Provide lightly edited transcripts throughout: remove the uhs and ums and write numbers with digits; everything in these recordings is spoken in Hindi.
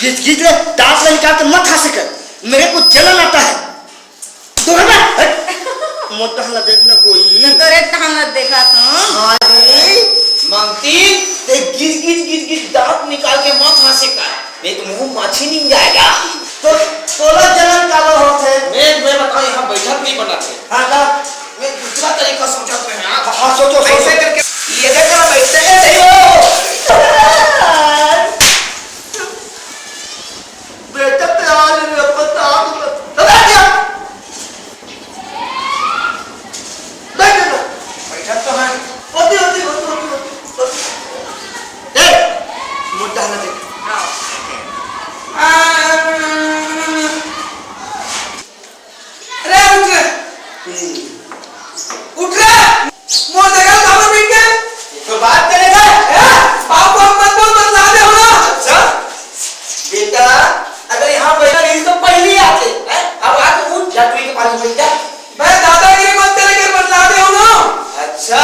घिस ले, दांत में निकाल के मत हंस कर, मेरे को जलन आता है। मोटा हला देखना कोई नहीं करे तहना देखा तो अरे मांगती ते गिज दांत निकाल के मत हंसे का, नहीं तो मुंह माछी नहीं जाएगा। तो तोला जलन काला होते मैं बताऊं यहाँ बैठक नहीं बनाते। हाँ ना मैं दूसरा तरीका सोचते हैं। हाँ सोचो ऐसे करके ये देखा बैठते हैं नहीं हो बेटा प्यार में पता बता दिया बैठक तो है होती देख मुद्दा ना देख उठ रे मोर देखा सामने बैठ के तो बात करेगा बाप को मत बोल बतला दे हो ना। अच्छा बेटा अगर यहाँ बैठा नहीं तो पहले आते हैं, अब आके उठ जा, तू के पास बैठ जा। मैं दादागिरी मत करे के बतला दे हो ना। अच्छा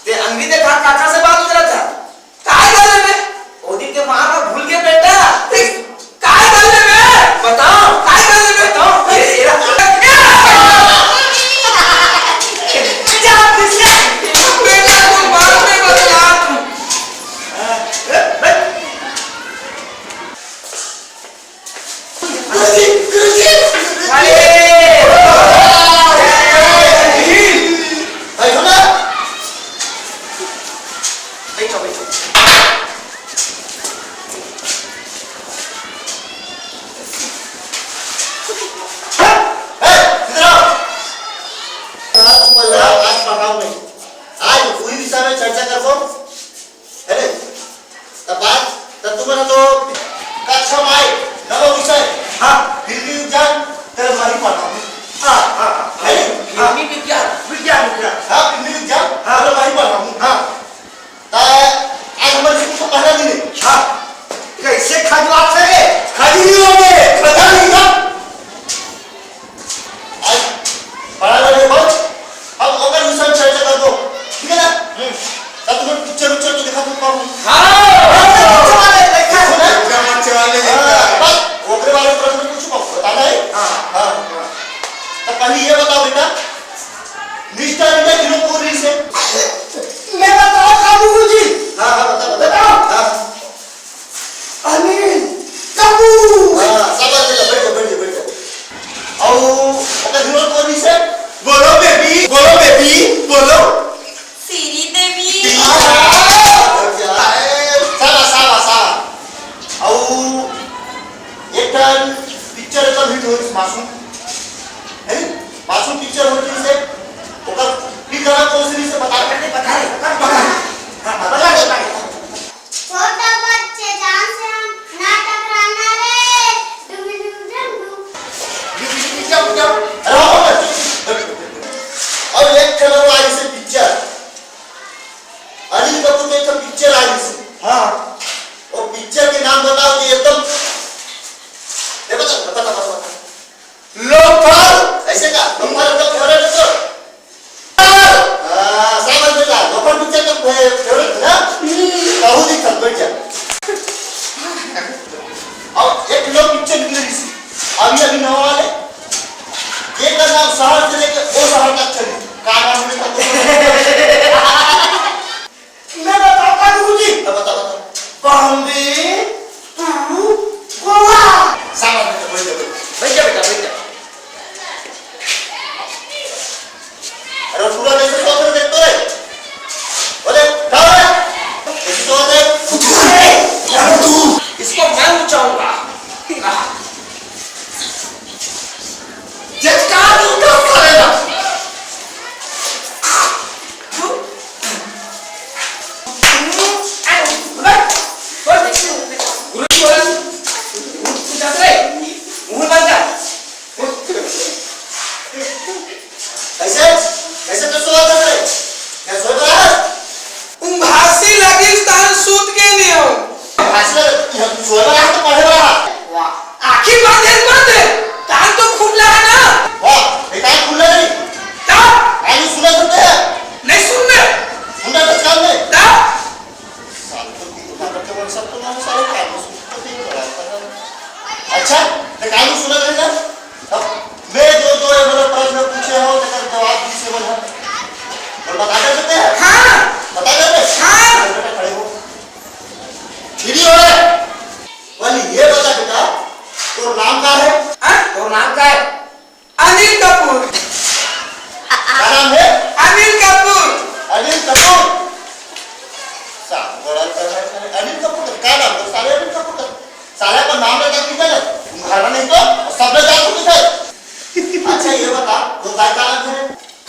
ते अंगी देखा काका से बात कर रहा था काय कर ले ओदी के मां का भूल के बेटा काय कर ले बताओ काय कर ले बताओ अभी नवा वाले एक का नाम शहर से लेकर वो शहर तक चली, का नाम है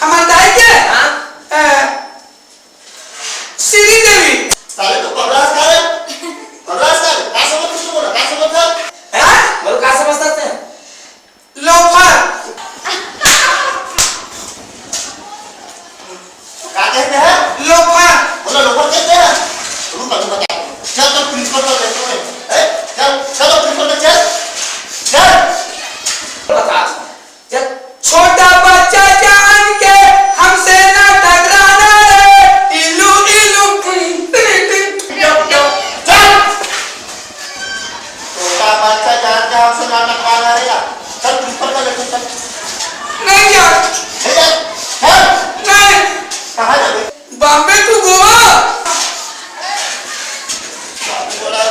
हमारे दाई के श्री देवी साले तो बकवास कर रहे क्या समझ कुछ बोला क्या समझ बोल क्या समझते हैं लोफर क्या कहते हैं लोफर बोला लोग कहते हैं रुक तुम बता चल तो प्रिंसिपल को देखो चल चलो प्रिंसिपल को चल बता जब छोटा बच्चा जान के हमसे ना टकराना रे इलू इलू छोटा बच्चा जान के हमसे ना टकराना रहेगा चल प्रिंसिपल को देखो चल नहीं यार चल नहीं कहाँ जाओगे बॉम्बे टू गोवा बोला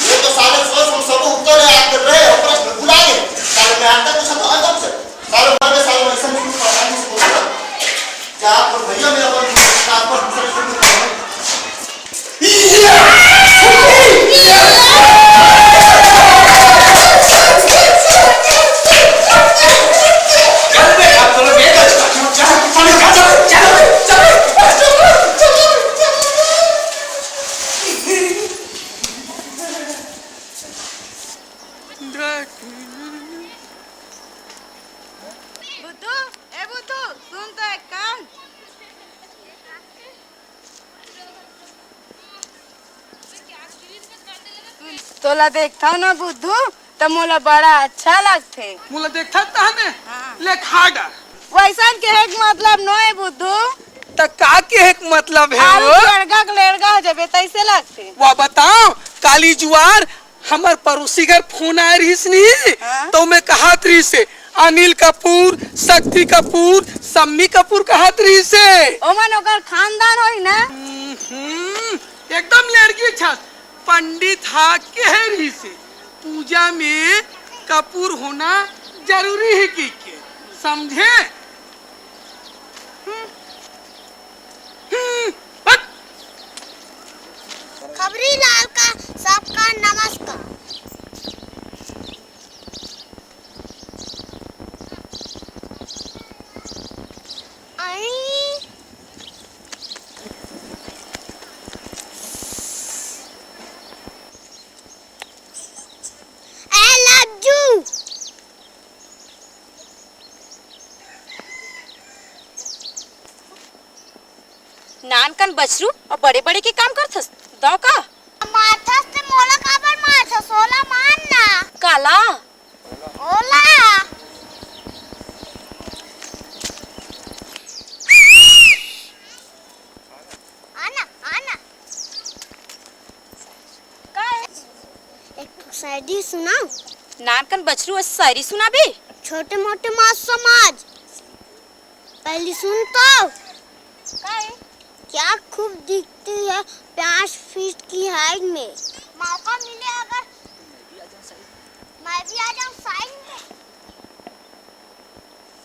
ये तो साले सोच सब उत्तर याद कर रहे हो प्रश्न भुला गए साले मैं आता कुछ तो अदब से साले भर में साले ऐसा नहीं पढ़ा नहीं बोलता क्या आप भैया मेरा बोल आप पर दूसरे से बुद्धू ए बुद्धू सुन तो एक काम तोला देखता ना बुद्धू तो मोला बड़ा अच्छा लगते मुला देखता ताने हाँ। ले खाड़ा वैसा के एक मतलब नो है बुद्धू त का के एक मतलब है आलू वो लड़का के लड़का हो जाबे तैसे लगते वो बताओ काली जुआर हमार पड़ोसी घर फोन आए रहीस नहीं हाँ? तो मैं कहात रही से अनिल कपूर शक्ति कपूर सम्मी कपूर कहात रही से ओमन ओकर खानदान होई ना एकदम लड़की छा पंडित हा कह रही से पूजा में कपूर होना जरूरी है कि के समझे हट। खबरी लाल का सबका नमस्कार। लज्जू नानकन बछरू और बड़े बड़े के काम करथस दो का माथस से मोला काबर माथस ओला मानना काला ओला आना आना का एक शायरी सुनाओ। नानकन बछरू और शायरी सुनाबे छोटे मोटे मास समाज पहली सुन तो क्या खूब दिखती है 5 फीट की हाइट में। मौका मिले अगर मैं भी आ जाऊं साइड में।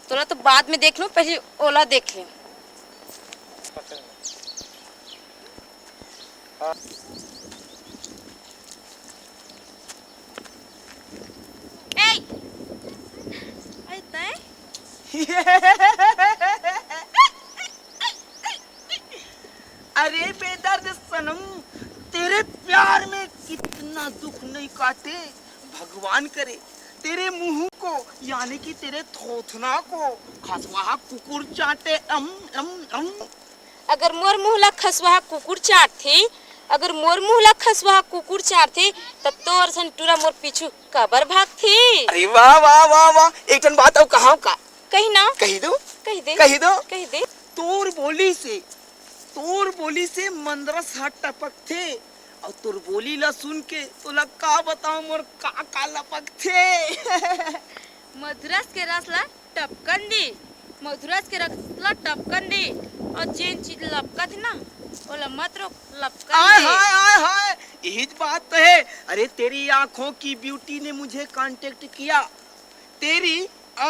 तोला तो बाद में देख लो पहले ओला देख ले अरे बेदर्द सनम तेरे प्यार में कितना दुख नहीं काटे भगवान करे तेरे मुंह को यानी कि तेरे थोथना को खसवा कुकुर चाटे अगर मोर मुंह ला खसवा कुकुर चाट थे अगर मोर मुंह ला खसवा कुकुर चाट थे तब तोर सन टूरा मोर पीछू कबर भाग थे। अरे वाह वाह वाह वाह एक टन बात अब कहाँ का कही ना कही दो कही दे कही दो कही दे तोर बोली से मंदरस हाथ टपक थे और तोर बोली ला सुन के तोला का बताऊं मोर का लपक थे मधुरस के रस ला टपकन दी मधुरस के रस ला टपकन दी और जेन चीज लपकत ना ओला मत रोक लपकन आय दे। हाय आय हाय यही बात तो है। अरे तेरी आंखों की ब्यूटी ने मुझे कांटेक्ट किया तेरी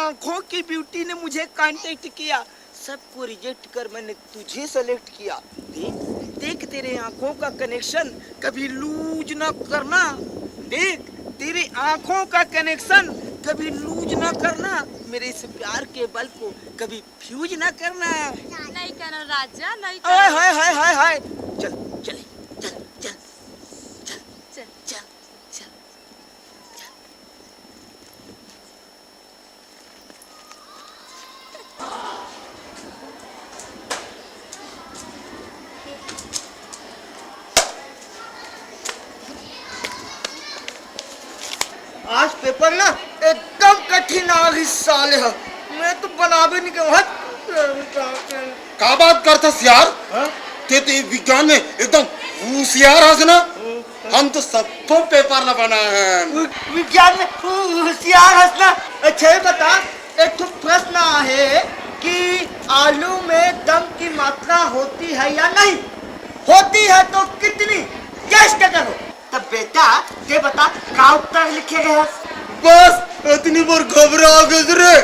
आंखों की ब्यूटी ने मुझे कांटेक्ट किया सबको रिजेक्ट कर मैंने तुझे सेलेक्ट किया। देख तेरे आंखों का कनेक्शन कभी लूज ना करना। देख तेरी आंखों का कनेक्शन कभी लूज ना करना, मेरे इस प्यार के बल्ब को कभी फ्यूज ना करना। नहीं करो राजा, नहीं हाय करो। हाय हाय हाय हाय, चल चले, चल चल चल चल। चल चल। आज पेपर ना एकदम कठिन आ गई साले है, मैं तो बना भी नहीं कहूँ। का बात करथस यार? हाँ? ते तो विज्ञान में एकदम होशियार हस ना। हम तो सबको पेपर न बना है। विज्ञान में होशियार हंसना। अच्छा ये बता, एक तो प्रश्न है कि आलू में दम की मात्रा होती है या नहीं, होती है तो कितनी, टेस्ट करो। तब बेटा ये बता का उत्तर लिखे गए हैं? बस इतनी बार घबरा गए रे।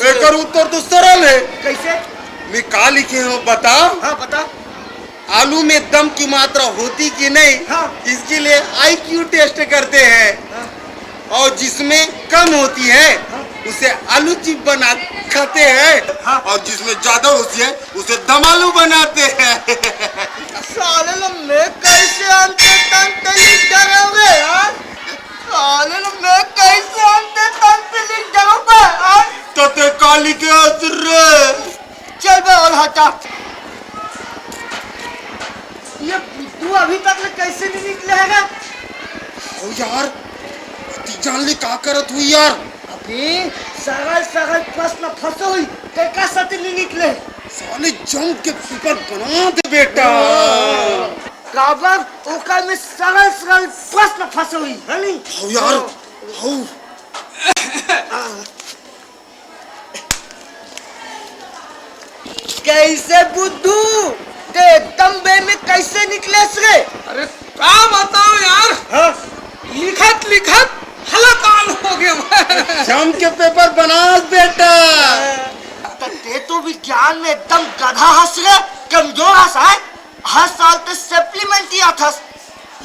एकर उत्तर तो सरल है। कैसे? मैं का लिखे हूँ बता। हाँ बता। आलू में दम की मात्रा होती कि नहीं, हाँ। इसके लिए IQ टेस्ट करते हैं। हाँ। और जिसमें कम होती है, हाँ। उसे आलू चिप बना खाते हैं। हाँ। और जिसमें ज्यादा होती है उसे दम आलू बनाते हैं। साले लोग मैं कैसे अंते तंते लिख जाओगे यार? साले लोग मैं कैसे अंते तंते लिख जाऊंगा यार? तते काली के असर। चल बे और हटा। ये तू अभी तक ले कैसे नहीं निकले है? ओ यार, ती जान ले का करत हुई यार? अभी सरल सरल प्रश्न फंसे हुई कैका सती नहीं निकले। साले जम के पेपर बना दे बेटा। काबर ओकर में सरल सरल प्रश्न फंसे हुई है नहीं? हो यार, हो। कैसे बुद्धू ते एकदम बे में कैसे निकले रे? अरे क्या बताओ यार, हाँ? लिखत लिखत हलकान हो गया। जम के पेपर बना बेटा। ते तो विज्ञान में एकदम गधा हंस रे, कमजोर हंस है। हर साल तो सप्लीमेंट ही आता।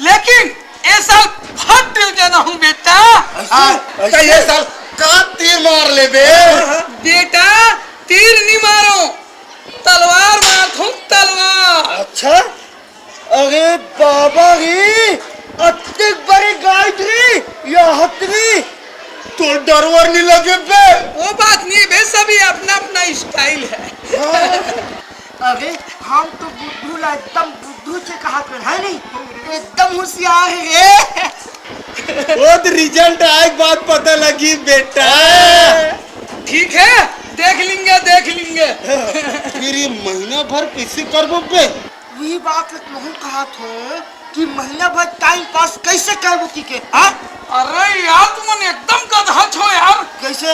लेकिन ऐसा बहुत डिवीजन हूँ बेटा। तो ये साल का तीर मार ले बे। बेटा तीर नहीं मारो, तलवार मारता हूँ, तलवार। अच्छा? अरे बाबा रे, अति बड़ी गाय थी या हथनी? तो डरवर नहीं लगे बे। वो बात नहीं बे, सभी अपना अपना स्टाइल है। अरे हम तो बुद्धू ला एकदम बुद्धू से कहा कर है नहीं, एकदम होशियार है। वो तो रिजल्ट आए बात पता लगी बेटा। ठीक है, देख लेंगे देख लेंगे। फिर ये महीना भर कैसे करबो बे? वही बात मैं कहा था कि महीना भर टाइम पास कैसे करबो की के? हाँ? अरे यार तुम एकदम गधा छो यार। कैसे?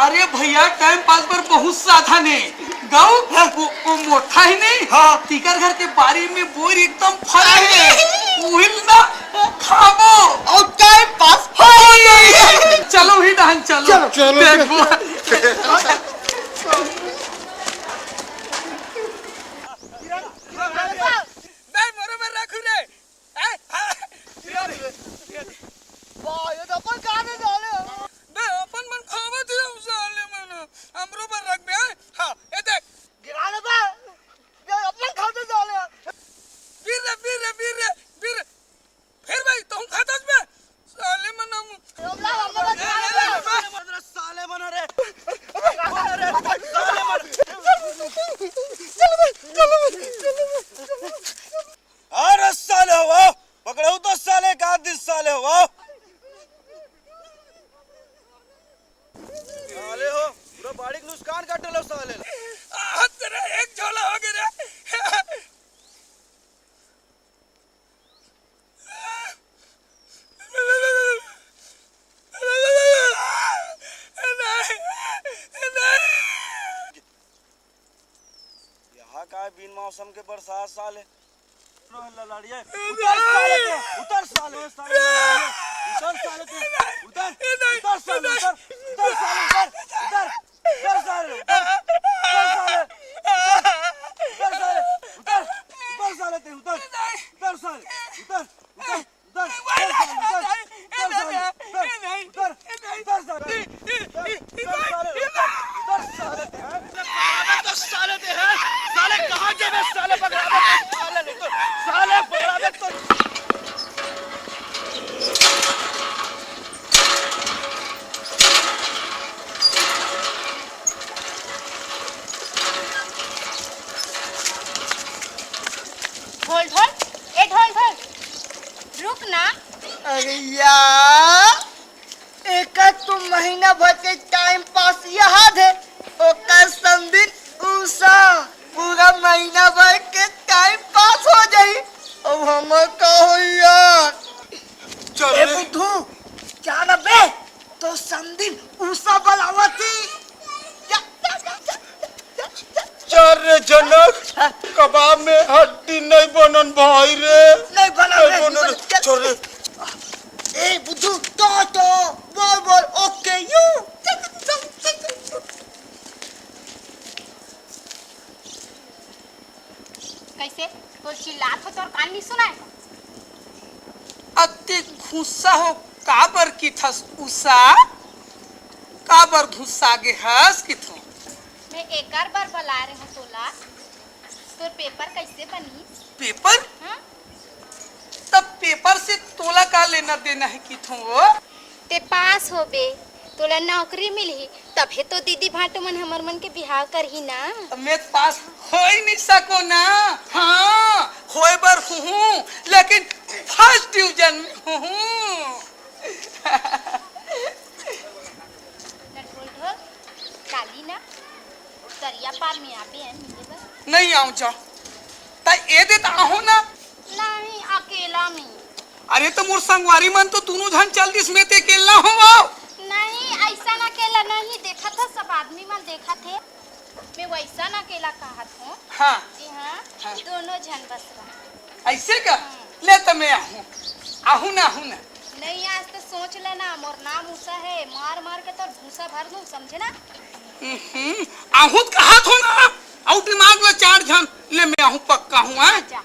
अरे भैया टाइम पास पर बहुत साधन है। गाँव वो मोटा ही नहीं, हाँ। तीकर घर के बारी में बोर एकदम फरा है, वही ना खाबो और टाइम पास हो गई। चलो ही दहन चलो चलो। देखो। मैं बरोबर रखू रे। ये तो अपन कहां से डाले हो? मैं अपन मन खावा थी साले मन हमरो पर रख बे। हां ये देख गिराने बा ये अपन कहां से डाले हो? वीर फिर भाई तुम खातस बे साले मन हम साले बना रे। अरे साले हो, पकड़ो तो साले का दिन साले हो। साले हो, पूरा बाड़ी का नुकसान काट लो साले। तेरा एक झोला हो गया रे। यहाँ का बिन मौसम के बरसात साले। लड़िए उतर साले के, उतर साले, साले उतर साले के, उतर उतर साले, उतर साले, उतर उतर साले, उतर साले, उतर साले, उतर उतर साले के, उतर उतर साले, उतर उतर उतर उतर साले, उतर उतर साले, उतर उतर साले। आगे में साले पकड़ा दे, साले नहीं तो साले पकड़ा दे तो ढोल ढोल, ए ढोल ढोल, रुक ना। अरे यार एक तो महीना भर के टाइम पास याद है ओकर समदिन उषा पूरा महीना भर के टाइम पास हो जाई अब हम का हो यार ए बुद्धू क्या ना बे तो समदिन उषा बलावती चल रे जनक कबाब में हड्डी नहीं बनन भाई रे नहीं बना नहीं बनन रे। चल रे ए बुद्धू तो बोल बोल ओके यू कैसे तो चिल्लात हो तोर कान नहीं सुनाए? अति घुस्सा हो काबर की थस उषा काबर घुस्सा गे हस की थो मैं एक बार बुला रही हूँ तोला, तोर पेपर कैसे बनी? पेपर हाँ? तब पेपर से तोला का लेना देना है की थो ते पास हो बे, तोला नौकरी मिली तभी तो दीदी भाटो मन हमर मन के बिहाव करही ना। मैं पास हो ही नहीं सको ना। हाँ होए बर हूँ लेकिन फर्स्ट डिवीजन में हूँ ढोल ढोल काली ना दरिया पार में आबे हैं मिले बस। नहीं आऊँ जाओ ता ए दे आहो ना। नहीं अकेला में। अरे तो मोर संगवारी मन तो दोनों जन चल दिस में ते अकेला हो आओ। नहीं ऐसा ना अकेला नहीं देखा था, सब आदमी मन देखा थे, मैं वैसा ना अकेला कहा हूँ। हाँ जी हाँ, दोनों जन बस रहा। ऐसे का ले तो मैं आहूँ आहूँ ना नहीं आज तो सोच लेना मोर नाम उषा है, मार मार के तो भूसा भर दूं समझे ना। आहूँ कहा थो ना आउ दिमाग में चार जन ले मैं आहूँ पक्का हूँ। जा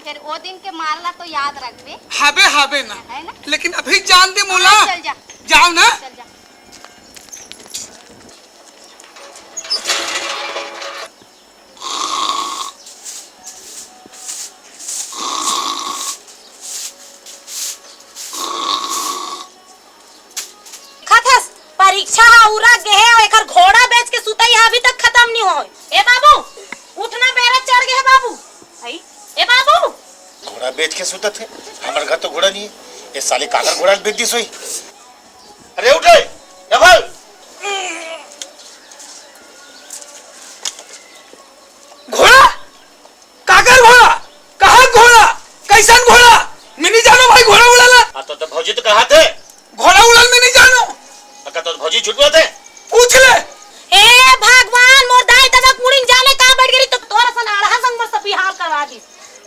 फिर वो दिन के मारला तो याद रखबे। हाबे ना है ना, लेकिन अभी जान दे मोला। चल जा जाओ ना चल जा। खतस परीक्षा उरा गए एकर घोड़ा बेच के सुतई अभी तक खत्म नहीं होय। ए बाबू उठना बेरा चढ़ गए बाबू। आई ए बाबू घोड़ा बेच के सुता थे हमारे घर तो घोड़ा नहीं है ये साले काकर घोड़ा बेच दी सोई अरे उठे डबल घोड़ा काकर घोड़ा कहाँ घोड़ा कैसन घोड़ा मैं नहीं जानो भाई घोड़ा उड़ाला। तो भौजी तो कहा थे घोड़ा उड़ाल में नहीं जानो तो भौजी छुटवा थे पूछ ले। ए भगवान मोर दाई तब कुड़िन जाने का बैठ गई तो तोरा सन आढ़ा संग में सब बिहार करवा दी।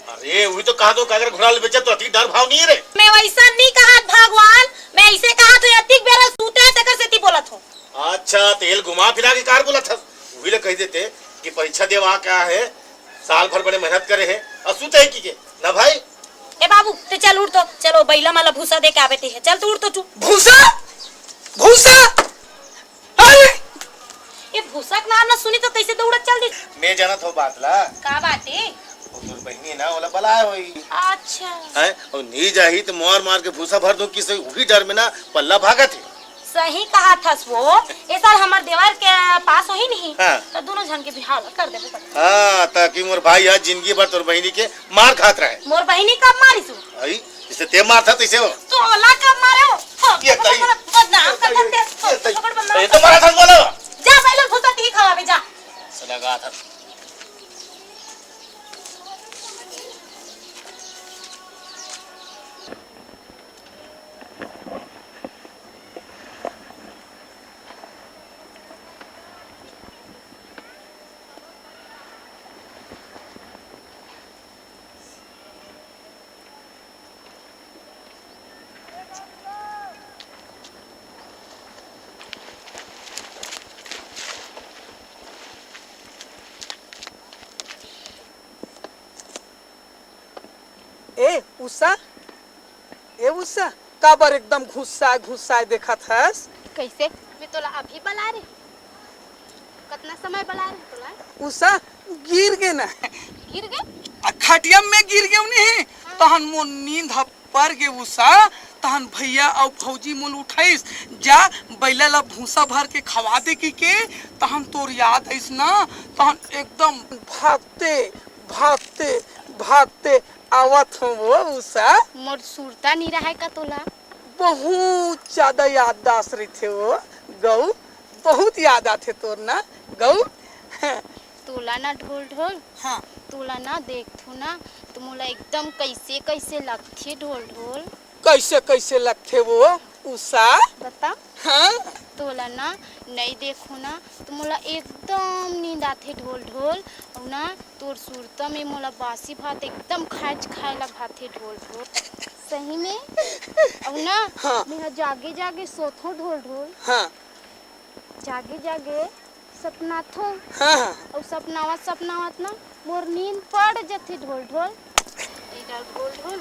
अरे वही तो कहा तो काकर घोड़ा बेचा तो अति डर भाव नहीं है रे। मैं वैसा नहीं कहा भगवान, मैं ऐसे कहा तो अतिक बेरा सूते है तकर सेती बोलत हो। अच्छा तेल घुमा फिरा के कार बोला था वही ले कह देते कि परीक्षा देवा क्या है साल भर बड़े मेहनत करे है असुत है की के ना भाई। ए बाबू ते चल उठ तो चलो बैला माला भूसा दे के आवेती है चल तू उठ तो तू। भूसा भूसा अरे ये भूसा का नाम ना सुनी तो कैसे दौड़त चल दी। मैं जाना था बात ला का बात है? वो तोर बहनी ना वाला बलाए होई अच्छा है और नहीं जाही तो मार मार के भूसा भर दो किसे वही डर में ना पल्ला भागा थे। सही कहा था वो ये साल हमार देवर के पास हो ही नहीं। हाँ। तो दोनों जन के बिहार कर दे। हाँ ताकि मोर भाई आज जिंदगी भर तोर बहनी के मार खात रहे। मोर बहिनी कब मारी सु आई जिसे ते मार था तैसे हो तो ओला कब मारे हो ये तई बदनाम कर देते पकड़ बदनाम ये तो मारा था बोला जा पहले भूसा ती खवावे जा। लगा था ए उषा काबर एकदम घुस्सा देखा था। कैसे मैं तोला अभी बुला रही। कितना समय बला रहे तोला उषा गिर गे ना गिर गए खटिया में गिर गए नहीं तहन मोर नींद पर गे उषा तहन भैया और फौजी मोल उठाइस जा बैला ला भूसा भर के खवा दे की के तहन तोर याद आइस ना तहन एकदम भागते भागते भागते आवत हो वो उषा मोर सुरता नहीं रहा है का तोला बहुत ज्यादा याददाश्त रही थे वो गौ बहुत याद आते तोर ना गौ तोला ना ढोल ढोल हाँ तोला ना देखथू ना तो मोला एकदम कैसे कैसे लगथे ढोल ढोल कैसे कैसे लगते वो उषा बता हाँ तोला ना नहीं देखो ना तो मोला एकदम नींद आथे ढोल ढोल और ना तोर सुरता में मोला बासी भात एकदम खाए ला भाते ढोल ढोल सही में और ना हाँ। मैं जागे जागे सोथो ढोल ढोल हाँ जागे जागे सपना थो हाँ और सपनावत ना मोर नींद पड़ जथे ढोल ढोल इधर ढोल ढोल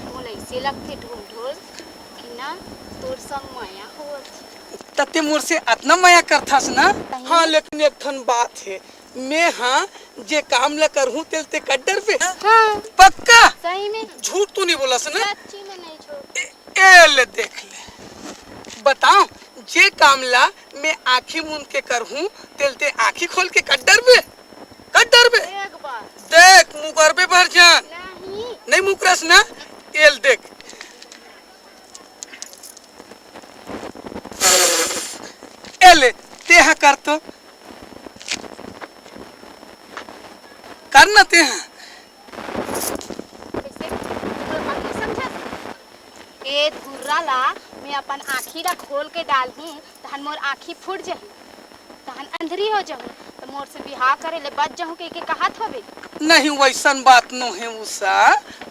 मोला ऐसे लगथे ढोल ढोल कि ना तोर संग माया होत तते मोर से इतना माया करथास ना नहीं। हाँ लेकिन एक ठन बात है मैं हाँ जे काम ला करहूँ तेलते कड्डर पे हाँ पक्का सही में झूठ तू नहीं बोला ना सच्ची में नहीं छोड़ ए ले देख ले बताओ जे काम ला मैं आँखी मूंद के करहूँ तेलते आँखी खोल के कड्डर पे एक बार देख मुकरबे भर जान नहीं मुकरस ना एल देख एले तेहा कर तो करना तेहा ए धुर्रा ला मैं अपन आँखी ला खोल के डालही तहन मोर आँखी फूट जाही तहन अंधेरी हो जाहूँ तो मोर से बिहार करे ले बच जाहूँ के कहत हवे नहीं वैसन बात न है उषा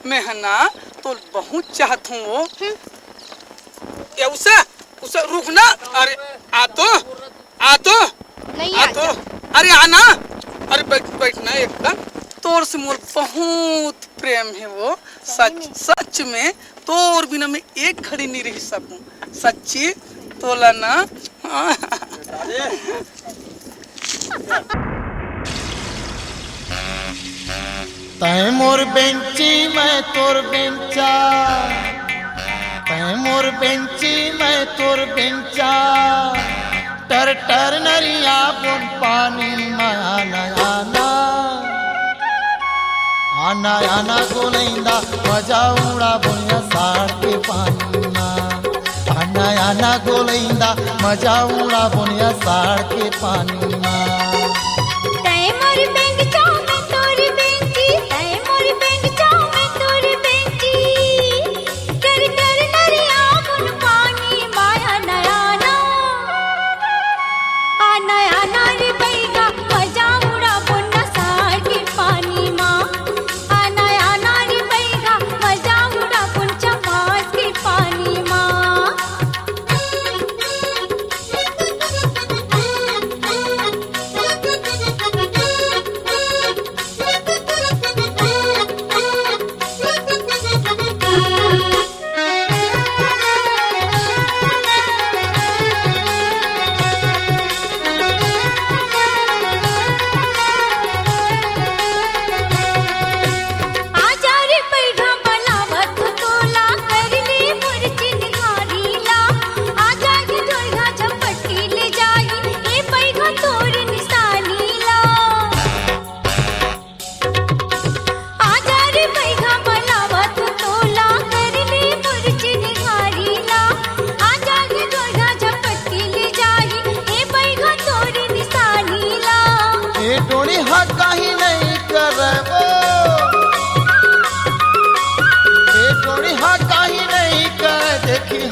मैं है ना तो बहुत चाहत हूँ वो ये उषा उषा रुक ना अरे आ तो नहीं आ तो अरे आना अरे बैठना एकदम तोर से मोर बहुत प्रेम है वो सच में तोर बिना मैं एक घड़ी नहीं रह सकूं सच्ची तोला ना तै मोर बेंची मैं तोर बेंचा तै मोर बेंची मैं तोर बेंचा टर टर नरिया बुन पानी माया नयाना आना आना गोलैंदा मजा उड़ा बुनिया साड़ के पानी माँ आना आना गोलैंदा मजा उड़ा बुनिया साड़ के पानी माँ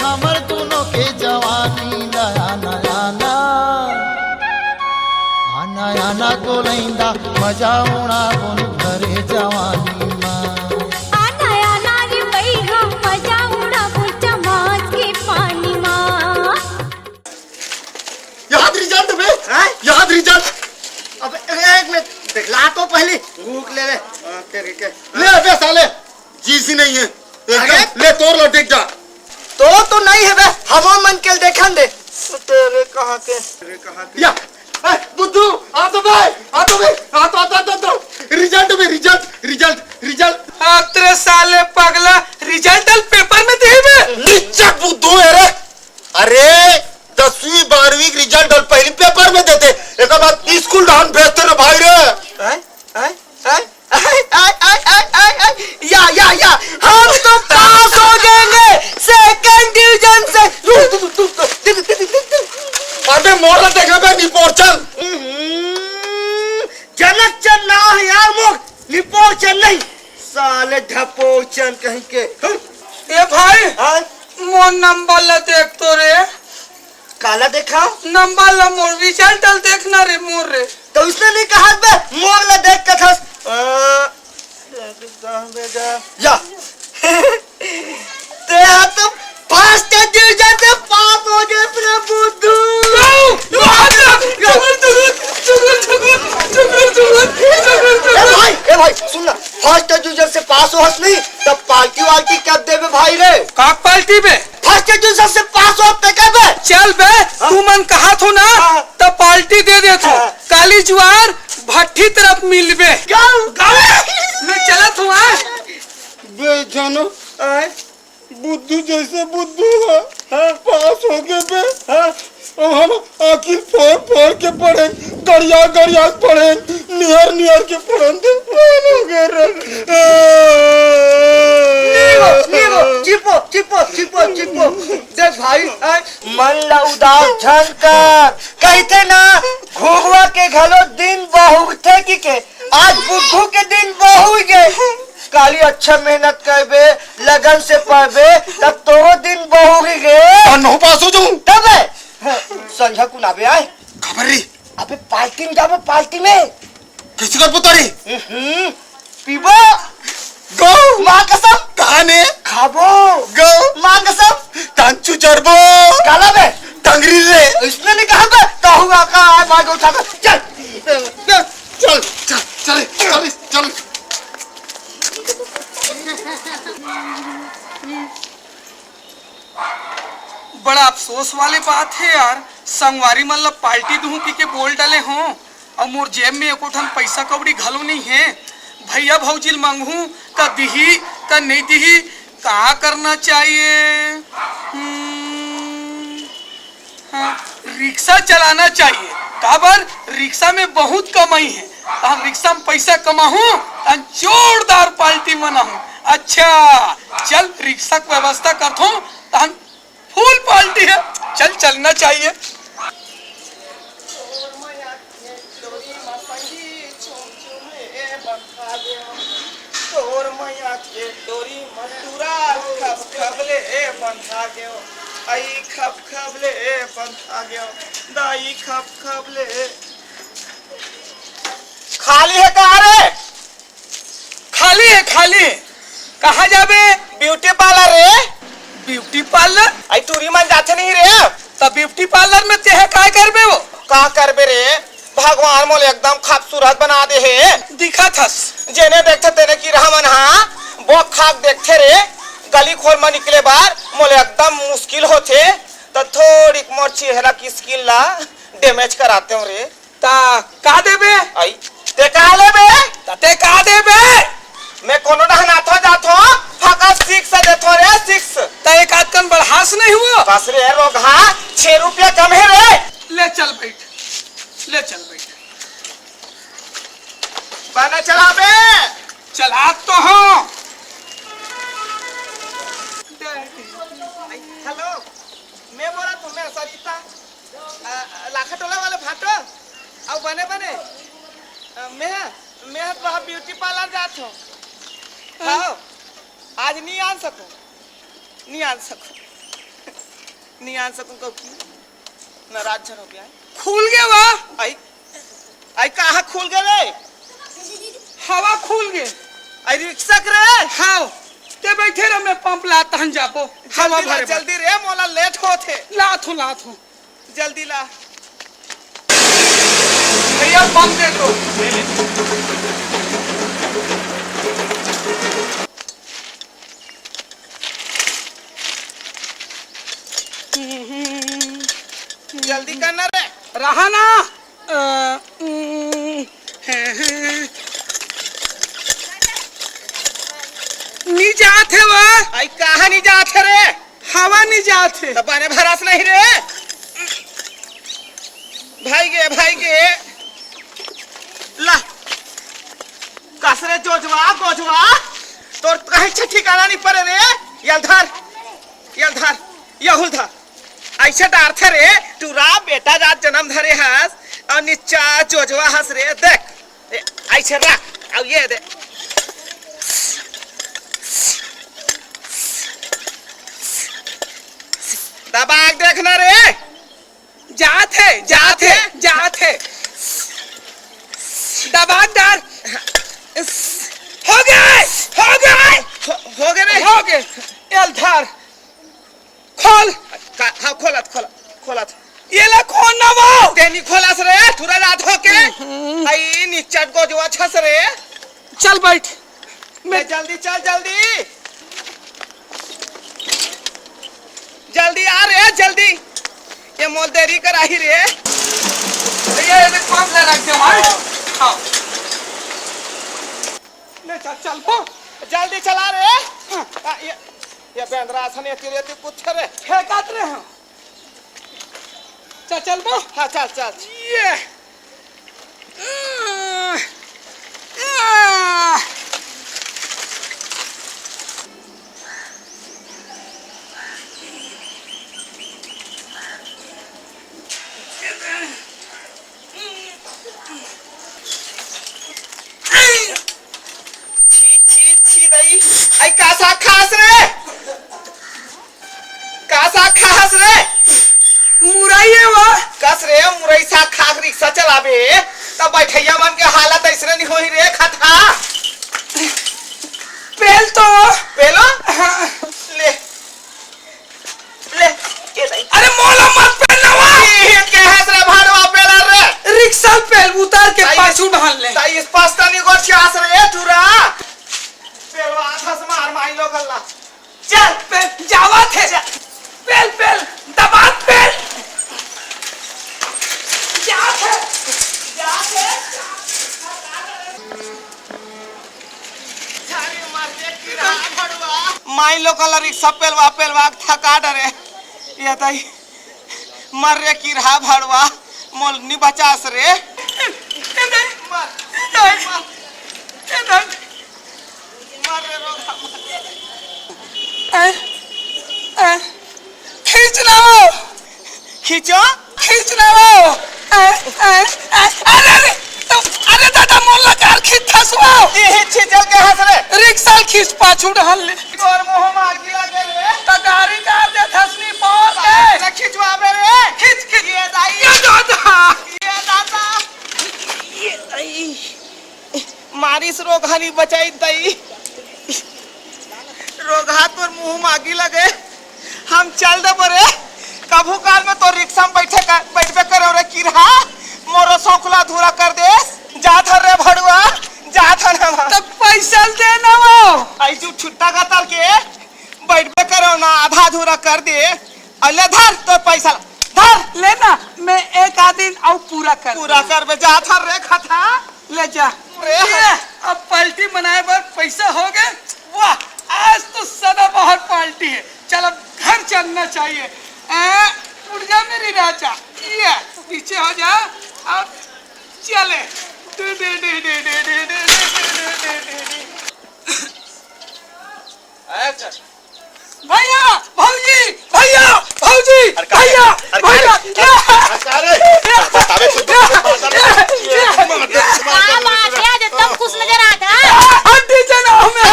हमर दोनों के जवानी नया नया ना आना आना गोलैंदा मजा उड़ा बुन भरे जवानी माँ आना आना रे बैगा मजा उड़ा बुन चमास के पानी माँ याद रिजल्ट बे याद रिजल्ट अब एक मिनट दिखला तो पहले भूख ले तेरे के ले बे साले जीसी नहीं है एकदम ले तोड़ लो देख जा तो नहीं है बे हम मन के देखन दे तेरे कहाँ के या बुद्धू आ तो रिजल्ट में रिजल्ट तेरे साले पगला रिजल्ट पेपर में देबे निचक बुद्धू है रे। अरे 10वीं 12वीं रिजल्ट पहले पेपर में देते, एक बाद स्कूल डाउन भेजते ना भाई रे। या हम तो पास हो जाएंगे सेकंड डिवीजन से। अबे मोड़ देखा बे निपोर चल। जनक चल ना है यार, मोर निपोर चल नहीं, साले ढपोचन कहीं के। ए भाई मोर नंबर ला देख तो रे, काला देखा नंबर ला मोर रिजल्ट देखना रे मोर रे। तो उसने नहीं कहा बे मोर ला देख के था या ते तो फर्स्ट डिवीजन से पास हो गए अपने बुद्धू। ए भाई सुन ना, फर्स्ट डिवीजन से पास हो नहीं तब पार्टी वार्टी कब देबे भाई रे? का पार्टी बे? फर्स्ट डिवीजन से पास होते कब? चल बे तू मन कहा थो ना तो पार्टी दे दे थो। काली ज्वार भट्टी तरफ मिलबे मैं चलत हूँ। बे जानो बुद्धू जैसे बुद्धू है, पास हो गए बे। और हम आखिर फोड़ के पढ़े, गड़िया पढ़े, निहर के पढ़े चिपो देख भाई मन ला उदास झनकर कहते ना घुगवा के घलो दिन बहु थे कि आज बुद्धू के दिन बहु गए। काली अच्छा मेहनत करबे, लगन से पढ़बे तब तो वो दिन बहु गए। नो पास हो जाऊं तब संझा को नाबे आए खबर री। अबे पार्टी में जाबे, पार्टी में किसी का पता री पीबो गो मां कसम कहाने खाबो गो मां कसम टांचू चरबो काला बे टंगरी रे। इसने नहीं कहा बे कहूंगा का मार उठा कर चल बड़ा अफसोस वाली बात है यार, संगवारी मन ला पार्टी दूं की बोल डाले हों और मोर जेब में एको ठन पैसा कौड़ी घलो नहीं है। भैया भौजी मांगू का दिही का नहीं दिही, कहा करना चाहिए? हाँ, रिक्शा चलाना चाहिए। काबर रिक्शा में बहुत कमाई है, हम रिक्शा में पैसा कमाऊं और जोरदार पार्टी मनाऊं। अच्छा चल रिक्शा की व्यवस्था करता हूँ, फुल पार्टी है, चल चलना चाहिए। खाली है कहा रे? खाली है खाली। कहाँ जाबे? ब्यूटी पार्लर रे। Beauty parlour? आई तूरी मन जाते नहीं रे। तब ब्यूटी पार्लर में तेहे काय करबे वो? का करबे रे? भगवान मोले एकदम खूबसूरत बना दे है। दिखा थस जेने देखते तेने की रहमन हाँ वो खाक देखते रे। गली खोल में निकले बार मोले एकदम मुश्किल होते तो थोड़ी मोर चेहरा की स्किल ला डैमेज कराते हो रे। ता का देबे? आई ते का लेबे? ते का देबे? मैं कोनो नहनाथो जाथो फकत 6 देथो रे 6। ता एक आध कन बढ़ास नहीं हुआ? बस रे रोगा 6 रुपया कम है रे। ले चल बैठ, ले चल बैठ। बना चला बे। चला तो हो। हेलो मैं बोला तुम्हें सरिता लाखटोला वाले भाटो अब बने मैं तो ब्यूटी पार्लर जात हूँ। हाँ आज नहीं आन सकूं क्योंकि नाराज हो गया। खुल गया वाह। आई कहाँ खुल गए रे? हवा खुल गए। आई रिक्शा रे। हाँ ते बैठे रह, मैं पंप लाता हूँ जापो हवा भरे। जल्दी रे मोला लेट होते। लात हूँ जल्दी ला भैया पंप दे दो। जल्दी करना रे। रहा ना जाते वह आई कहाँ नहीं जाते रे? हवा नहीं जाते तो बने भरस नहीं रे। भाई गे ला कसरे जोजवा गोजवा तोर कहीं ठिकाना नहीं पड़े रे। यलधर यहुल धर ऐसे डार थे रे टूरा बेटा जात जन्म धरे हस और नीचा जोजवा हस रे देख ऐसे रख अब ये दे दबाग देखना रे। जाते दबा डाल हो गए एलधर खोल हाँ खोलत ये ला खोल ना वो तेनी खोलस रे थोड़ा रात हो के आई नीचट को जो छस रे। चल बैठ मैं जल्दी चल जल्दी आ रे जल्दी ये मोल देरी कराही रे। ये कौन ले रख दे भाई हाँ ले चल पो जल्दी चला रे। ये बेंद्रा सने तेरे कुछ रे फेंकात रहे हैं चल पो हाँ चल ये छी दई आई कासा खास रे मुरई है वो कस रे मुरई सा खाक रिक्शा चलाबे तब बैठैया मन के हालत ऐसे नहीं होई रे खथा पेल तो पेलो ले ये नहीं अरे मोला मत पहनवा ये के हस रे भाड़वा पेला रे रिक्शा पेल उतार के पाछू ढाल ले ताई इस पास्ता नहीं गोर चास रे टूरा पेलवा हस मार माई लोग अल्लाह चल पेल जावा थे पेल दबा पेल माई लोकल रिक्शा पेलवा थका डरे ये ताई मर रे की रहा भड़वा मोल नी बचास रे मर रे खींचना वो अरे दादा मोला कार खींचता सुओ ये छिचल के हंस रे रिक्शा खींच पाछू ढाल ले तोर मोह मागी लगे रे तो गाड़ी कार दे धसनी पहुंच गए ना खिंचवाबे रे खींच ये दाई ये दादा ये दाई मारिस रोगानी बचाई दाई रोगा तोर मुंह मागी लगे हम चल दे बरे कभू काल में तो रिक्शा में बैठबे करो रे की रहा मोरो सौखला धूरा कर दे जात रे भड़ुआ जात ना तो पैसा दे ना वो आई जो छुट्टा का तल के बैठबे करो ना आधा धूरा कर दे अले धर तो पैसा धर लेना मैं एक आदमी और पूरा कर बे जात रे खथा ले जा ये अब पार्टी बनाए पर पैसा हो गए वाह आज तो सदा बहुत पार्टी है चल अब घर चलना चाहिए उठ जा मेरी राजा ये पीछे हो जा अब चले भैया भौजी एकदम खुश नजर आता हड्डी जना हमें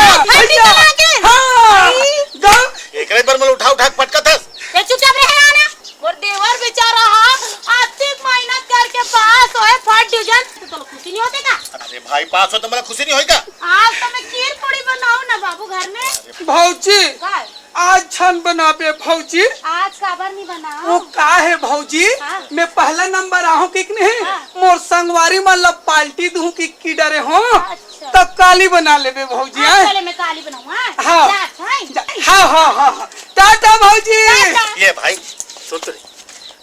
एक बार मैं उठा पटका था चुपचाप रहे आना और देवर बेचारा आर्थिक मेहनत करके पास होए फर्स्ट डिवीजन तो खुशी नहीं होते का। अरे भाई पास हो तो मेरा खुशी नहीं होगा आज तो मैं खीर पूरी बनाऊं ना बाबू घर में भौजी का आज छन बनाबे भौजी आज काबर नहीं बनाओ वो का है भौजी हाँ। मैं पहला नंबर आहूं कि नहीं हाँ। मोर संगवारी मतलब पार्टी दूं की डरे हो अच्छा। तब काली बना लेबे भौजी आज पहले मैं काली बनाऊं हाँ। हाँ टाटा भौजी ये भाई सुन तो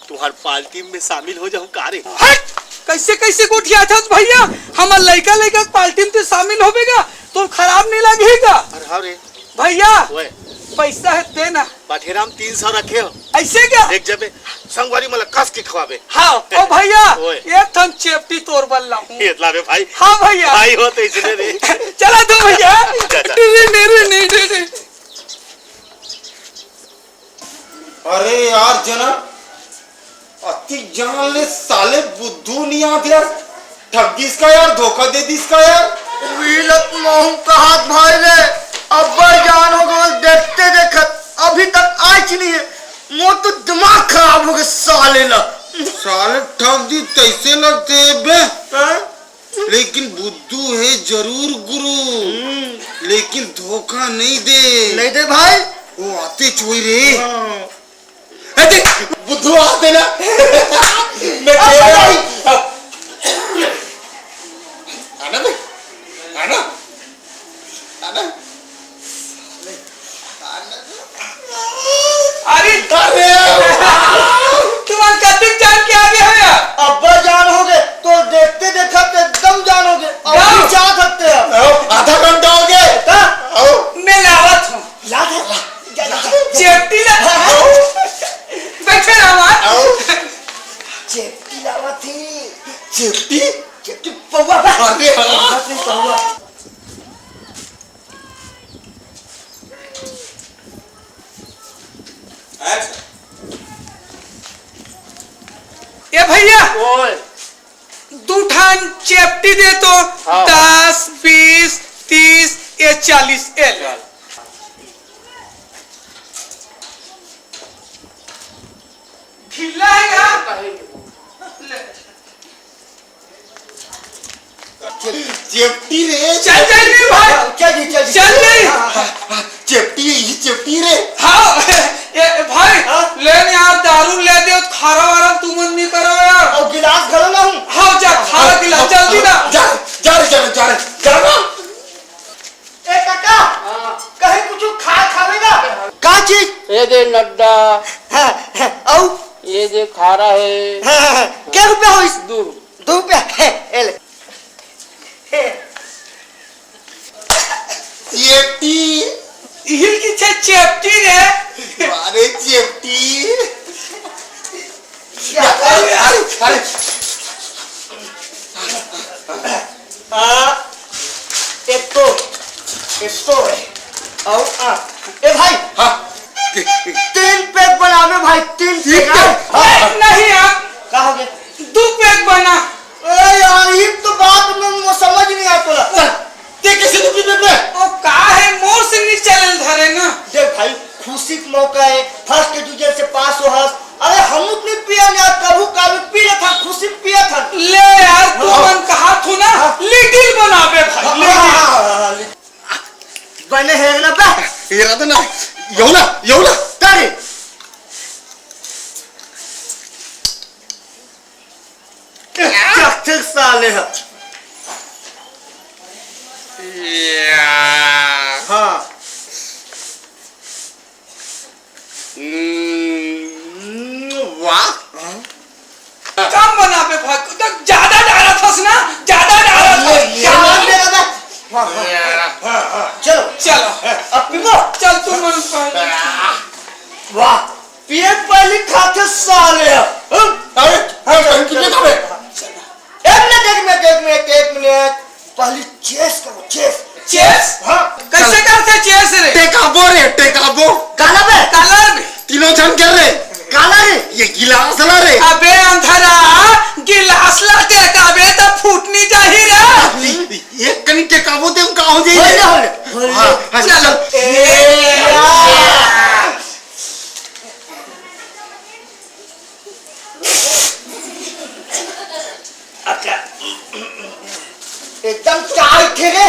तुम्हार पार्टी में शामिल हो जाऊं कारे हट कैसे गुठिया था भैया हमार लड़का पार्टी में शामिल होबेगा तो खराब नहीं लगेगा अरे हाँ रे भैया ओए पैसा है देना। बाठेराम 300 रखे हो ऐसे क्या? देख जबे संगवारी मला कस के खवाबे हाँ ओ भैया ओए। एक थन चेपटी तोड़ बल्ला हूँ। इतना बे भाई हाँ भैया भाई हो तो इसने रे चला दो भैया। जा, जा। नहीं अरे यार जना अति जान ले साले बुद्धू नहीं आते यार ठग दिस का यार धोखा दे दिस का यार विलत मोहू का हाथ भाई रे अब्बा जान हो गए देखते देखत अभी तक आज नहीं है मो तो दिमाग खराब हो गया साले ना साले ठग दी तैसे लगते बे लेकिन बुद्धू है जरूर गुरु लेकिन धोखा नहीं दे भाई वो आते चोई रे अरे बुद्धू आते ना मैं कह रहा हूं आना बे आना आना अरे अरे तुम्हारे कतिक जान के आगे हो यार। अब्बा जान हो गए तो देखते देखते एकदम जान हो गए अभी चाह सकते हैं आधा घंटा हो गया आओ मैं लावत हूँ याद है चेपटी ला बैठे रहो आओ चेपटी लावा थी चिट्टी चेपटी पौवा अरे नहीं पौवा ये भैया ओए दू ठान चेपटी दे तो हाँ। 10 20 30 या 40 एल खिला है क्या? चिट्टी रे चल चल रे भाई चल रे चिट्टी ही चिट्टी रे हाँ ये भाई लेन यार दारू ले दे खारा वारा तुमन नहीं करो यार और गिलास घलो ना हूं हाँ जा खारा गिलास जल्दी ना जा जा रे जा ना ए काका कहीं कुछ खावेगा का चीज ये दे नड्डा औ ये दे खारा है क्या रुपया हो इस दूर 2 रुपया है एले चिट्टी हिल की चेपटी रे अरे चिट्टी अरे अरे एक तो है और ए भाई हाँ 3 पैक बनावे भाई 3 पैक नहीं आप का हो गया 2 पैक बना ए यार ये तो बात में वो समझ नहीं आता ते कैसे दुखी बे ओ का है मोर से नहीं चलल धरे ना देख भाई खुशी का मौका है फर्स्ट डिवीजन से पास हो हस अरे हम उतने पिया नहीं कबू कभी पी रहा था खुशी पिया था ले यार तू मन कहा थू ना लिटिल बनावे भाई बने है ना बे ये रहा ना येऊ ना तारी क्या साले है हाँ वाह कम बनावे भाई तो ज्यादा डाला थस ना ज्यादा डाला था चलो चलो अब पीबो चल तू मन पहले वाह पिए पहले खाते साले अरे हाँ कितने का है 1 मिनट पहले चेस करो चेस हाँ कैसे करते चेस रे टेकाबो काला बे कलर में तीनों जन कर रहे काला रे ये गिलास ला रे अबे अंधरा गिलास लाते कबे तो फूटनी चाहिए रे एक कनी टेकाबो ते हम कहां हो होले जाइए होले हाँ चलो एकदम चाय खेले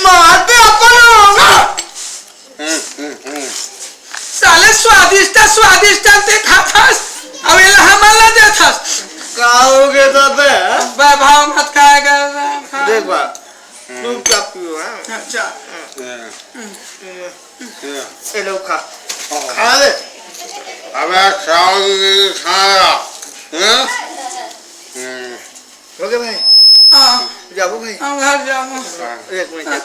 मारते अपन साले स्वादिष्ट ते खाथस अवेला हमला देथस का हो गया था बे भाव मत खाएगा देख बा तू क्या पियो है अच्छा ये लो खा खा ले अबे चावल नहीं खाया हो गया भाई हाँ जाओ भाई हम घर जाऊँ एक मिनट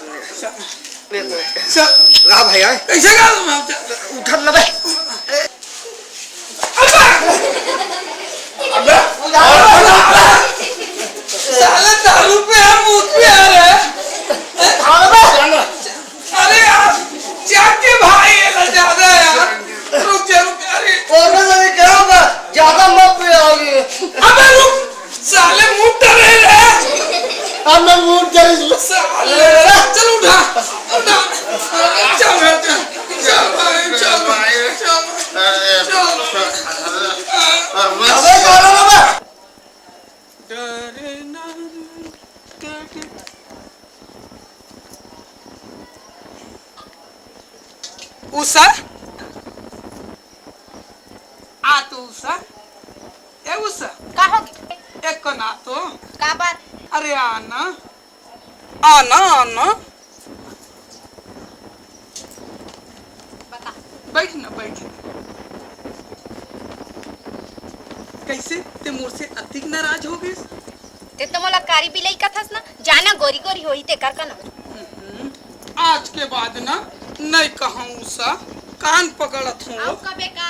चल रहा भाई आए कैसे गा तुम उठा ना बे अबे साले दारू पे है मूत पे आ रहे अरे यार जाके भाई ये ना ज्यादा यार रुक जा अरे ज्यादा मत पिलाओगे अबे रुक साले मुंह डरे रहे हम लोग मूड करेंगे साले चल उठा उठा चल चल चल भाई चल चल अबे करो ना बे डरे ना उषा आ तो उषा ए उषा का हो एक ना तो का बात अरे आना आना आना बता बैठ ना बैठ कैसे ते मोर से अधिक नाराज हो गए ते तो मोला कारी बिलाई कथस ना जाना गोरी गोरी होई ते कर का ना आज के बाद ना नहीं कहूँ उषा कान पकड़त हूँ आओ कबे का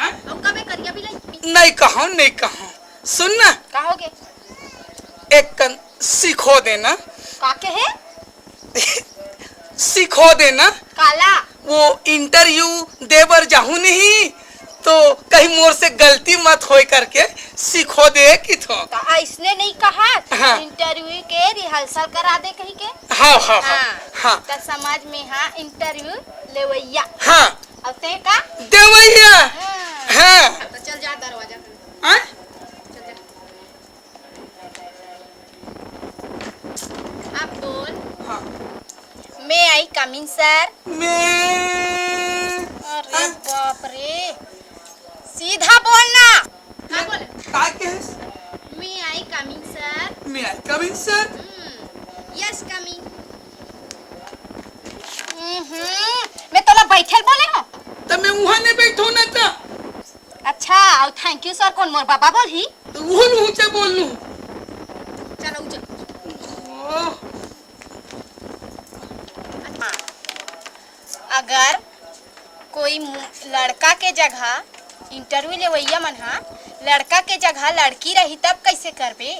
हैं? आओ कबे करिया बिलाई नहीं कहूँ सुन ना का होगे एक कन सिखो देना का के है सिखो देना काला वो इंटरव्यू देवर जाहू नहीं तो कहीं मोर से गलती मत होए करके सिखो दे कि थो का इसने नहीं कहा हाँ। इंटरव्यू के रिहर्सल करा दे कहीं के हाँ हाँ हाँ हाँ तो समाज में हाँ इंटरव्यू लेवैया हाँ और ते का देवैया हाँ। हाँ तो चल जा दरवाजा खोल। हैं? चल जा अब बोल हाँ मैं आई कमिंग सर मैं अरे बाप रे सीधा बोलना क्या बोले का के मैं आई कमिंग सर मैं कमिंग सर यस कमिंग मैं तोला बैठल बोले हो तो मैं वहाँ नहीं बैठो ना था अच्छा और थैंक यू सर कौन मोर बाबा बोल ही तो वो ऊंचे बोल लूँ चलो चल अगर कोई लड़का के जगह इंटरव्यू लेवैया मन हा लड़का के जगह लड़की रही तब कैसे करबे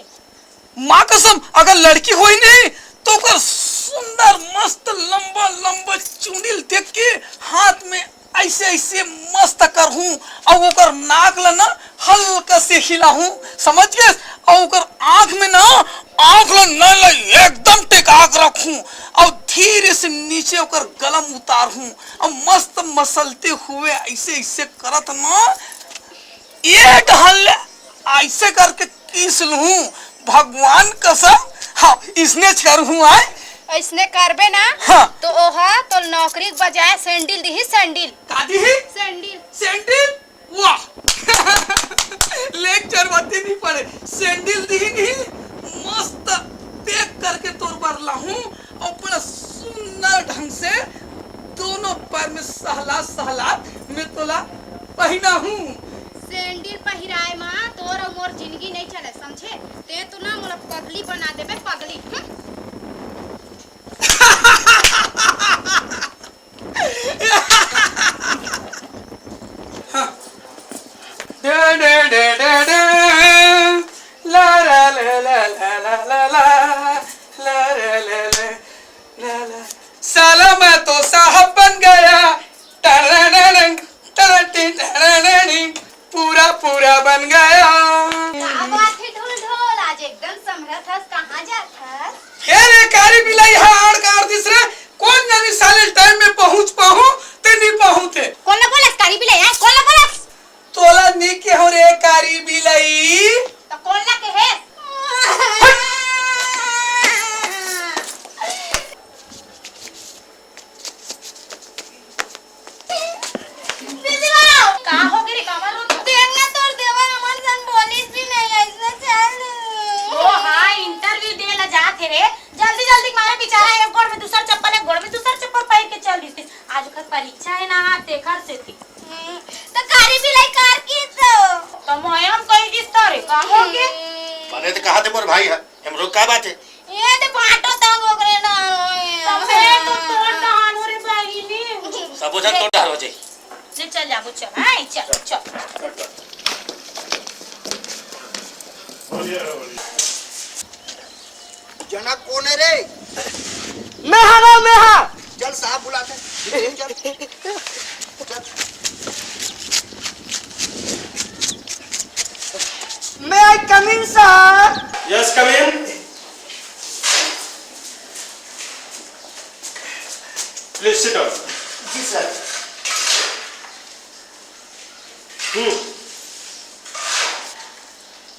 माँ कसम अगर लड़की होई नहीं तो ओकर सुंदर मस्त लंबा लंबा चुड़िल देख के हाथ में ऐसे ऐसे मस्त करहूं और ओकर नाक ला ना हल्का से हिलाहूं समझ गए और ओकर आंख में ना आंख ला न एकदम टेकाक रखूं और धीरे से नीचे ओकर गलम उतारहूं और मस्त मसलते हुए ऐसे ऐसे करत ना एक हल ऐसे करके किस लूं भगवान कसम हाँ इसने करहूं आए ऐसने करबे ना हाँ। तो ओहा तो नौकरी के बजाय सैंडल दी सैंडल कादी है सैंडल सैंडल वाह लेक्चर बातें नहीं पड़े सैंडल दी नहीं मस्त पैक करके तोर पर लाहूं और बड़ा सुंदर ढंग से दोनों पैर में सहलात मैं तोला पहना हूं सैंडल पहिराए मां तोर और मोर जिंदगी नहीं चले समझे ते तू ना मोला पगली बना देबे पगली डे डे डे डे डे ला ला ला ला ला ला ला ला ला ला ला ला साला मैं तो साहब बन गया टरननन टरटी टरननन पूरा पूरा बन गया का बात है ढोल ढोल आज एकदम समरथ हस कहां जात हस हे रे कारी बिलाई हाड़ कार तीसरे कौन जानी साले टाइम में पहुंच पाऊं ते नहीं पहुंचे कौन ना बोलस कारी बिलाई है कौन ना बोलस तोला नी के हो रे कारी बिलाई तो कौन ना के है बोझा तो डर हो जाए। ले चल जाबो चल हां चल चल। जना कौन है रे? मैं हाँ मैं हाँ। चल साहब बुलाते हैं। चल चल। May I come in sir. Yes come in. Please sit down. जी सर।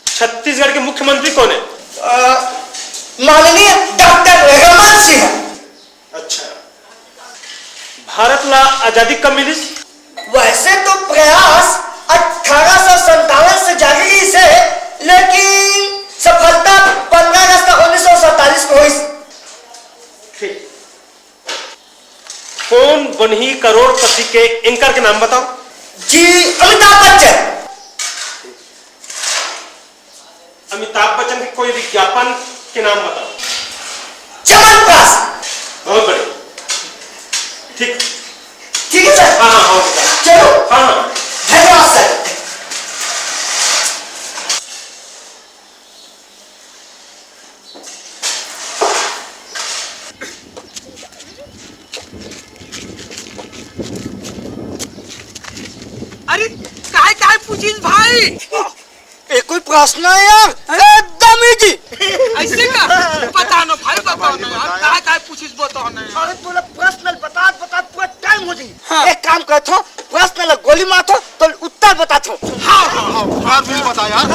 छत्तीसगढ़ के मुख्यमंत्री कौन है? माननीय डॉक्टर रमन सिंह। अच्छा। भारत ला आजादी कब मिली? वैसे तो प्रयास 1857 से जारी से, लेकिन सफलता 15 अगस्त 1947 को हुई। ठीक। कौन बनी करोड़पति के एंकर के नाम बताओ। जी अमिताभ बच्चन। अमिताभ बच्चन के कोई विज्ञापन के नाम बताओ। चमनप्राश। बहुत बढ़िया। ठीक। ठीक है सर। हाँ हाँ हाँ बताओ। चलो। हाँ हाँ। धन्यवाद सर। अरे काय काय पूछिस भाई? एक कोई प्रश्न है यार? एकदम इजी। ऐसे का पता न भाई, बताओ ना यार, काय काय पूछिस बताओ ना यार। अरे तोला प्रश्न बता पूरा टाइम हो जाई। हाँ। एक काम करथो, प्रश्न ला गोली मारथो तो उत्तर बताथो। हाँ बिल बता यार।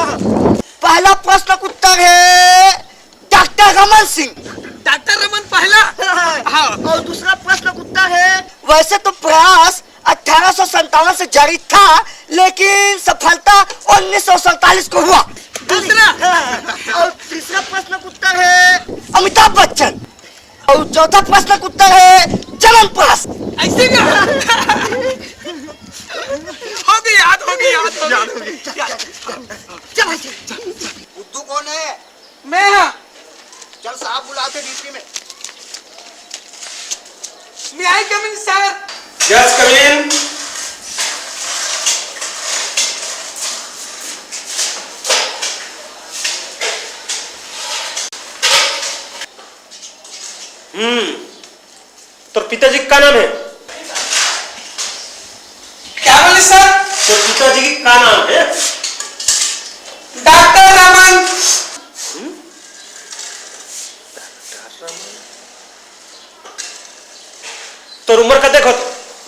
पहला प्रश्न का उत्तर है डॉक्टर रमन सिंह। डॉक्टर रमन पहला। हाँ। और दूसरा प्रश्न का उत्तर है वैसे तो प्रयास 1857 से जारी था, लेकिन सफलता 1947 को हुआ। दूसरा। और तीसरा प्रश्न का उत्तर है अमिताभ बच्चन। और चौथा प्रश्न का उत्तर है चमनप्राश। ऐसे का हो गई याद, हो गई याद। चल बुद्धू कौन है? मैं हाँ। चल साहब बुलाते डीपी में। मैं I come in sir. Yes come इन। तो पिताजी का नाम है? क्या बोले सर? तो पिताजी की का नाम है? डॉक्टर रमन। तो उम्र का देखो,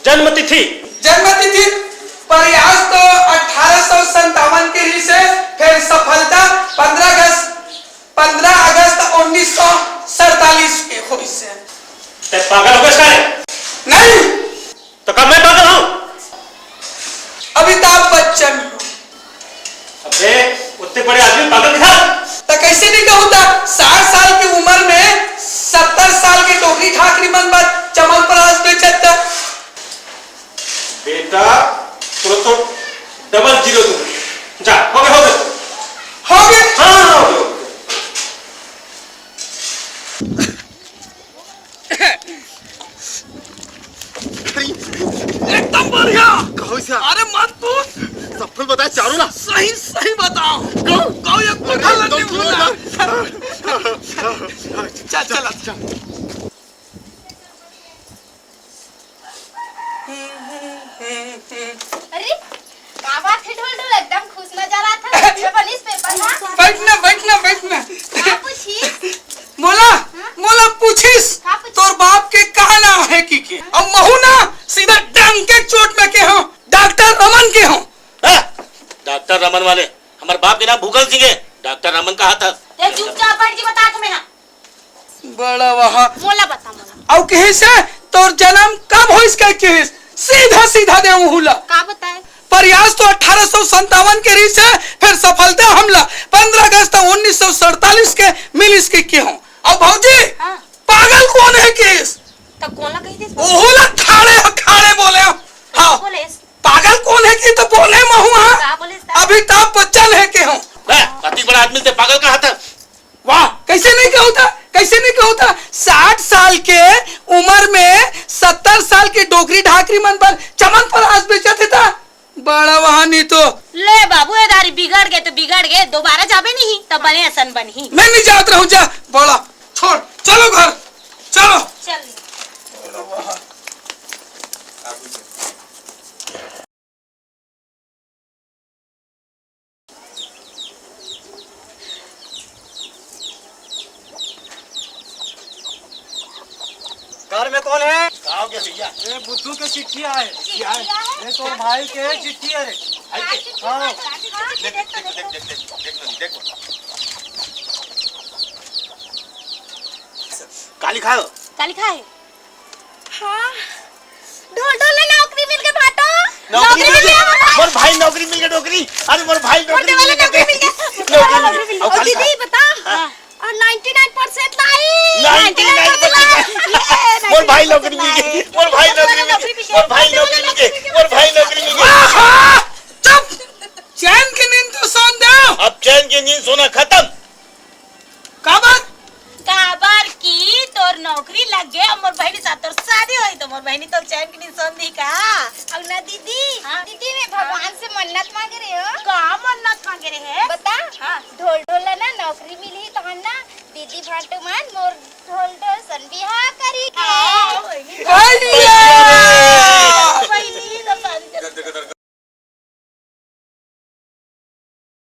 जन्म तिथि। जन्म तिथि प्रयास तो 1857 के ही से, फिर सफलता 15 अगस्त 1947 के हुई से। ते पागल हो गए? नहीं, तो कब मैं पागल हूँ? अमिताभ बच्चन। अबे उतने बड़े आदमी पागल दिखा। तो कैसे नहीं कहूँ था? 60 साल की उम्र में 70 साल के टोकरी ठाकरी मन बात चमनप्राश बेचता। बेटा तो डबल जीरो तुम जा। हो गए हो गए। हाँ हो गए। एकदम बढ़िया। कहो इसे। अरे मत पूछ, सफल बताए चारों ना। सही सही बताओ। कहो ये पता नहीं भूला। चल चल। अरे क्या बात है ढोल ढोल, एकदम खुश नजर आता है। अच्छा बनिस पेपर ना। बैठना बैठना बैठना। क्या पूछी? मोला मोला पूछिस का पूछी? तोर बाप के का नाम है की अब महू ना सीधा डंग के चोट में के हो डॉक्टर रमन के हो। डॉक्टर रमन वाले हमारे बाप के नाम भूगल सिंह है। डॉक्टर रमन कहा था। ये चुपचाप बैठ के बता तुम्हें ना। बड़ा वहाँ मोला बता मोला। और कहीं से तोर जन्म कब हो इसका केस सीधा सीधा दे हुला। का बताए? प्रयास तो 1857 के री से, फिर सफलता हमला 15 अगस्त 1947 के मिल इसके के हो। अब भौजी हाँ। पागल कौन है केस? तो कौन ला कही थी? ओहुला खाड़े बोले। हाँ बोले पागल कौन है कि तो बोले महू। हाँ का बोले? अमिताभ बच्चन है के हो। अति बड़ा आदमी थे, पागल कहा था। वाह कैसे नहीं कहूँ था, कैसे नहीं कहूँ था। 60 साल के उम्र में 70 साल की डोकरी ढाकरी मन पर जवन बनी। मैं नहीं जात रहूं जा बड़ा छोड़ चलो घर चलो चल घर में कौन है? गाँव के भैया ये बुद्धू के चिट्ठी आए। ये तो भाई के चिट्ठी है रे। हाँ काली खाओ काली खाए। हाँ ढोल ढोल ने नौकरी मिल के बाटो। नौकरी मिल गई मोर भाई नौकरी मिल गई नौकरी अरे मोर भाई नौकरी मिल गई और दीदी बता और 99% लाई 99% मोर भाई नौकरी मिल गई मोर भाई नौकरी मिल गई मोर भाई नौकरी मिल गई मोर भाई नौकरी मिल गई। आहा! चुप चैन की नींद तो सोन दो अब चैन की नींद सोना खत्म। काबर काबर की तोर नौकरी लग गए और मोर बहनी साथ तोर शादी होई तो मोर बहनी तो चैन की नींद सोन दी का। अब ना दीदी दीदी मैं भगवान से मन्नत मांग रहे हो। का मन्नत मांगे रहे है बता ढोल ढोल ना नौकरी मिली तो ना दीदी भाटू मान मोर ढोल ढोल सन बिहा करी के।